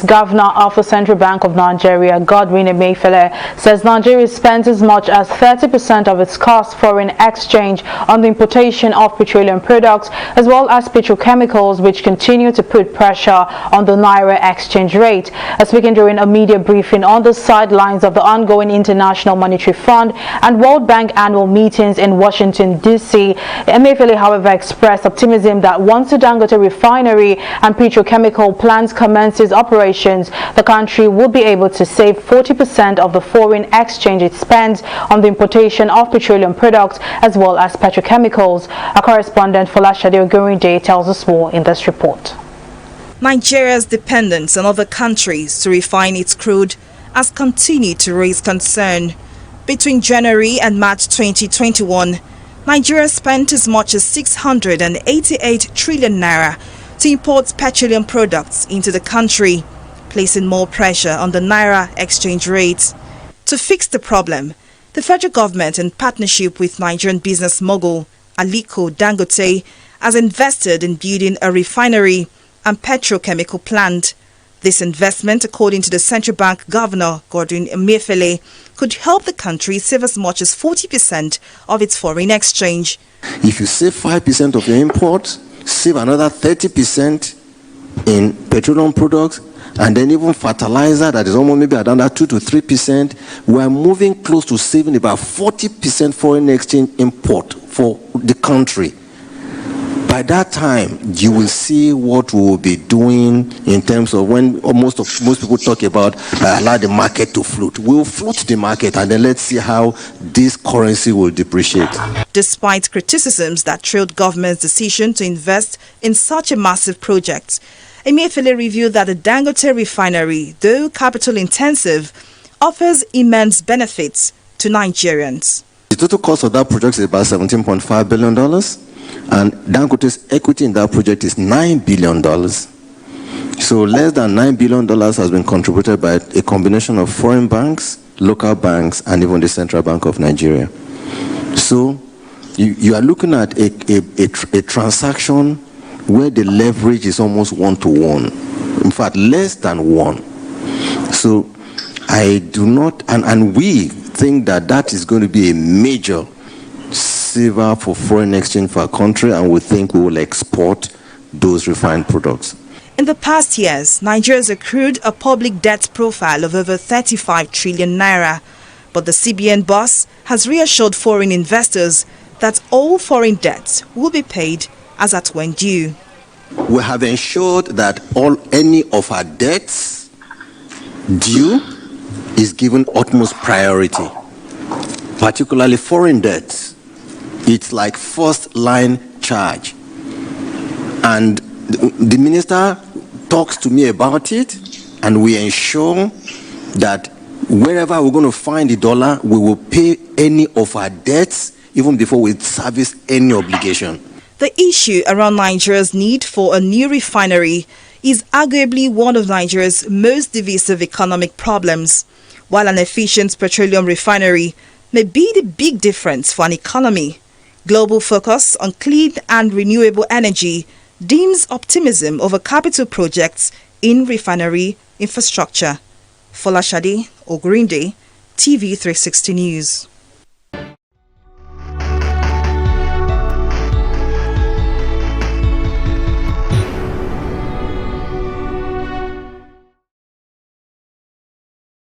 Governor of the Central Bank of Nigeria, Emefiele, says Nigeria spends as much as 30% of its cost foreign exchange on the importation of petroleum products as well as petrochemicals, which continue to put pressure on the Naira exchange rate. Speaking during a media briefing on the sidelines of the ongoing International Monetary Fund and World Bank annual meetings in Washington, D.C., Emefiele, however, expressed optimism that once the Dangote refinery and petrochemical plants commences operations, the country will be able to save 40% of the foreign exchange it spends on the importation of petroleum products as well as petrochemicals. Our correspondent Folashade Ogurinde tells us more in this report. Nigeria's dependence on other countries to refine its crude has continued to raise concern. Between January and March 2021, Nigeria spent as much as 688 trillion naira to import petroleum products into the country, placing more pressure on the Naira exchange rate. To fix the problem, the federal government, in partnership with Nigerian business mogul Aliko Dangote, has invested in building a refinery and petrochemical plant. This investment, according to the Central Bank Governor Emefiele, could help the country save as much as 40% of its foreign exchange. If you save 5% of your imports, save another 30% in petroleum products, and then even fertilizer, that is almost maybe another 2 to 3%, we are moving close to saving about 40% foreign exchange import for the country. By that time, you will see what we will be doing in terms of when most people talk about allow the market to float. We will float the market, and then let's see how this currency will depreciate. Despite criticisms that trailed government's decision to invest in such a massive project, Emefiele revealed that the Dangote refinery, though capital intensive, offers immense benefits to Nigerians. The total cost of that project is about $17.5 billion. And Dangote's equity in that project is $9 billion. So less than $9 billion has been contributed by a combination of foreign banks, local banks, and even the Central Bank of Nigeria. So you are looking at a transaction where the leverage is almost 1-to-1. In fact, less than 1. So I do not, and we think that is going to be a major saver for foreign exchange for our country, and we think we will export those refined products. In the past years, Nigeria has accrued a public debt profile of over 35 trillion naira, but the CBN boss has reassured foreign investors that all foreign debts will be paid as at when due. We have ensured that any of our debts due is given utmost priority, particularly foreign debts. It's like first line charge. And the minister talks to me about it, and we ensure that wherever we're going to find the dollar, we will pay any of our debts even before we service any obligation. The issue around Nigeria's need for a new refinery is arguably one of Nigeria's most divisive economic problems. While an efficient petroleum refinery may be the big difference for an economy, global focus on clean and renewable energy dims optimism over capital projects in refinery infrastructure. Folashade Ogurinde, TV 360 News.